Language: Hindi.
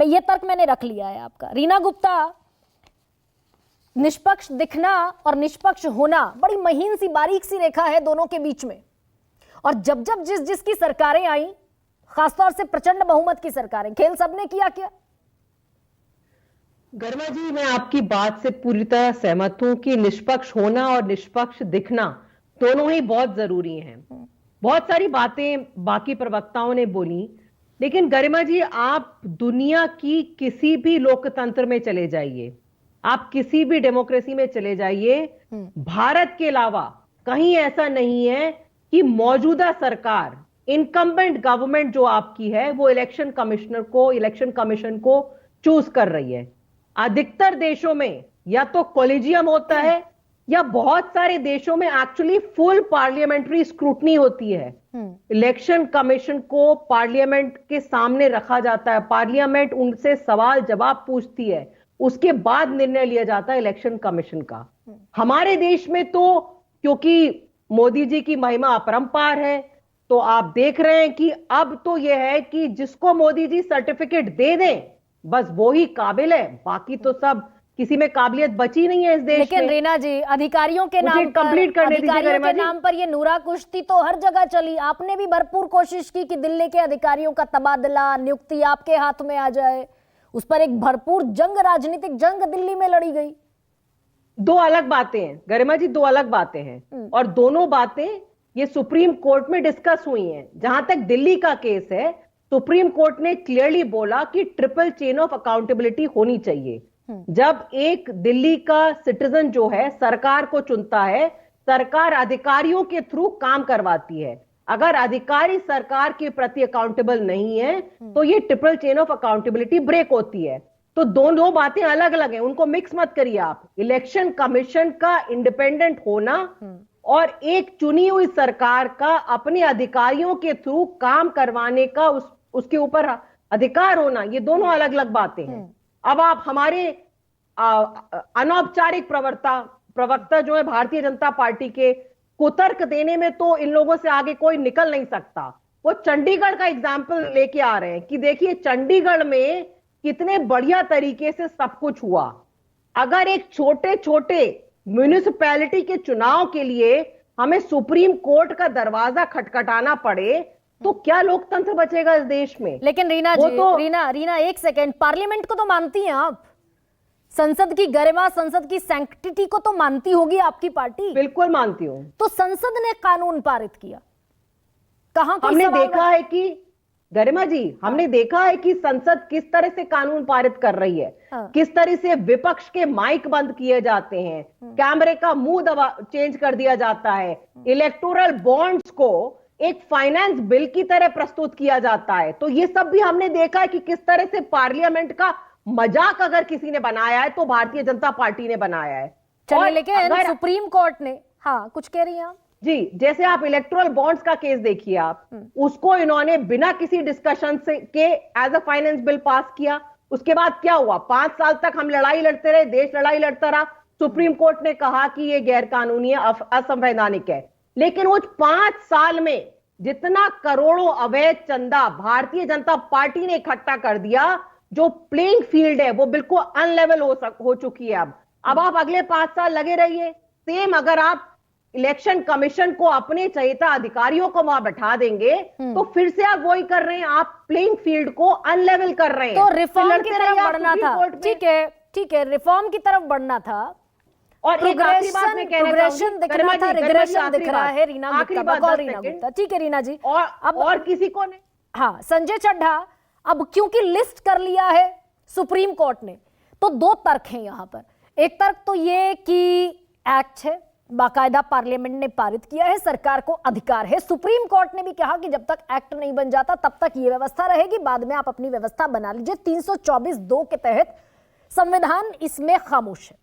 ये तर्क मैंने रख लिया है आपका। रीना गुप्ता, निष्पक्ष दिखना और निष्पक्ष होना बड़ी महीन सी बारीक सी रेखा है दोनों के बीच में, और जब जब जिसकी सरकारें आई, खासतौर से प्रचंड बहुमत की सरकारें, खेल सबने किया क्या? गरिमा जी, मैं आपकी बात से पूरी तरह सहमत हूं कि निष्पक्ष होना और निष्पक्ष दिखना दोनों ही बहुत जरूरी हैं। बहुत सारी बातें बाकी प्रवक्ताओं ने बोली, लेकिन गरिमा जी, आप दुनिया की किसी भी लोकतंत्र में चले जाइए, आप किसी भी डेमोक्रेसी में चले जाइए, भारत के अलावा कहीं ऐसा नहीं है कि मौजूदा सरकार, इनकम्बेंट गवर्नमेंट जो आपकी है, वो इलेक्शन कमीशन को चूज कर रही है। अधिकतर देशों में या तो कॉलेजियम होता है या बहुत सारे देशों में एक्चुअली फुल पार्लियामेंट्री स्क्रूटनी होती है। इलेक्शन कमीशन को पार्लियामेंट के सामने रखा जाता है, पार्लियामेंट उनसे सवाल जवाब पूछती है, उसके बाद निर्णय लिया जाता है इलेक्शन कमीशन का। हमारे देश में तो क्योंकि मोदी जी की महिमा अपरंपार है, तो आप देख रहे हैं कि अब तो यह है कि जिसको मोदी जी सर्टिफिकेट दे दें बस वो ही काबिल है, बाकी तो सब किसी में काबिलियत बची नहीं है इस देश में। लेकिन रीना जी, अधिकारियों के नाम पर ये नूरा कुश्ती तो हर जगह चली। आपने भी भरपूर कोशिश की कि दिल्ली के अधिकारियों का तबादला, नियुक्ति आपके हाथ में आ जाए, उस पर एक भरपूर राजनीतिक जंग दिल्ली में लड़ी गई। दो अलग बातें हैं गरिमा जी, दो अलग बातें हैं, और दोनों बातें ये सुप्रीम कोर्ट में डिस्कस हुई हैं। जहां तक दिल्ली का केस है, सुप्रीम कोर्ट ने क्लियरली बोला कि ट्रिपल चेन ऑफ अकाउंटेबिलिटी होनी चाहिए। जब एक दिल्ली का सिटीजन जो है सरकार को चुनता है, सरकार अधिकारियों के थ्रू काम करवाती है, अगर अधिकारी सरकार के प्रति अकाउंटेबल नहीं है तो ये triple chain of accountability break होती है। तो दोनों बातें अलग अलग हैं, उनको मिक्स मत करिए आप। इलेक्शन कमीशन का इंडिपेंडेंट होना और एक चुनी हुई सरकार का अपने अधिकारियों के थ्रू काम करवाने का उसके ऊपर अधिकार होना, ये दोनों अलग अलग बातें हैं। अब आप हमारे अनौपचारिक प्रवक्ता जो है भारतीय जनता पार्टी के, कुतर्क देने में तो इन लोगों से आगे कोई निकल नहीं सकता। वो चंडीगढ़ का एग्जाम्पल लेके आ रहे हैं कि देखिए चंडीगढ़ में कितने बढ़िया तरीके से सब कुछ हुआ। अगर एक छोटे छोटे म्युनिसिपैलिटी के चुनाव के लिए हमें सुप्रीम कोर्ट का दरवाजा खटखटाना पड़े तो क्या लोकतंत्र बचेगा इस देश में? लेकिन रीना जी, रीना एक सेकेंड, पार्लियामेंट को तो मानती हैं आप, संसद की गरिमा, संसद की सैंक्टिटी को तो मानती होगी आपकी पार्टी। बिल्कुल मानती हूं। तो संसद ने कानून पारित किया, कहां हमने देखा है कि गरिमा जी, हमने देखा है कि संसद किस तरह से कानून पारित कर रही है, किस तरह से विपक्ष के माइक बंद किए जाते हैं, कैमरे का मुंह चेंज कर दिया जाता है, इलेक्टोरल बॉन्ड्स को एक फाइनेंस बिल की तरह प्रस्तुत किया जाता है। तो ये सब भी हमने देखा है कि किस तरह से पार्लियामेंट का मजाक अगर किसी ने बनाया है तो भारतीय जनता पार्टी ने बनाया है। चलिए, लेकिन सुप्रीम कोर्ट ने, हाँ कुछ कह रही हैं आप जी, जैसे आप इलेक्टोरल बॉन्ड्स का केस देखिए, आप उसको इन्होंने बिना किसी डिस्कशन से के as a finance bill pass किया। उसके बाद क्या हुआ, 5 साल तक हम लड़ाई लड़ते रहे, देश लड़ाई लड़ता रहा, सुप्रीम कोर्ट ने कहा कि यह गैर कानूनी है, असंवैधानिक है। लेकिन उस 5 साल में जितना करोड़ों अवैध चंदा भारतीय जनता पार्टी ने इकट्ठा कर दिया, जो प्लेइंग फील्ड है वो बिल्कुल अनलेवल हो चुकी है। अब आप अगले 5 साल लगे रहिए। सेम अगर आप इलेक्शन कमीशन को अपने चहेता अधिकारियों को वहां बैठा देंगे तो फिर से आप वही कर रहे हैं, आप प्लेइंग फील्ड को अनलेवल कर रहे हैं। तो रिफॉर्म की तरफ बढ़ना था, ठीक है, रिफॉर्म की तरफ बढ़ना था, और एक आखिरी बात मैं कहना चाहूंगी, दिखना था, रिग्रेशन दिख रहा है। रीना गुप्ता, ठीक है रीना जी, और किसी को नहीं। हाँ, संजय चड्ढा, अब क्योंकि लिस्ट कर लिया है सुप्रीम कोर्ट ने, तो 2 तर्क हैं यहां पर। एक तर्क तो ये कि एक्ट है, बाकायदा पार्लियामेंट ने पारित किया है, सरकार को अधिकार है। सुप्रीम कोर्ट ने भी कहा कि जब तक एक्ट नहीं बन जाता तब तक ये व्यवस्था रहेगी, बाद में आप अपनी व्यवस्था बना लीजिए। 324(2) के तहत संविधान इसमें खामोश है।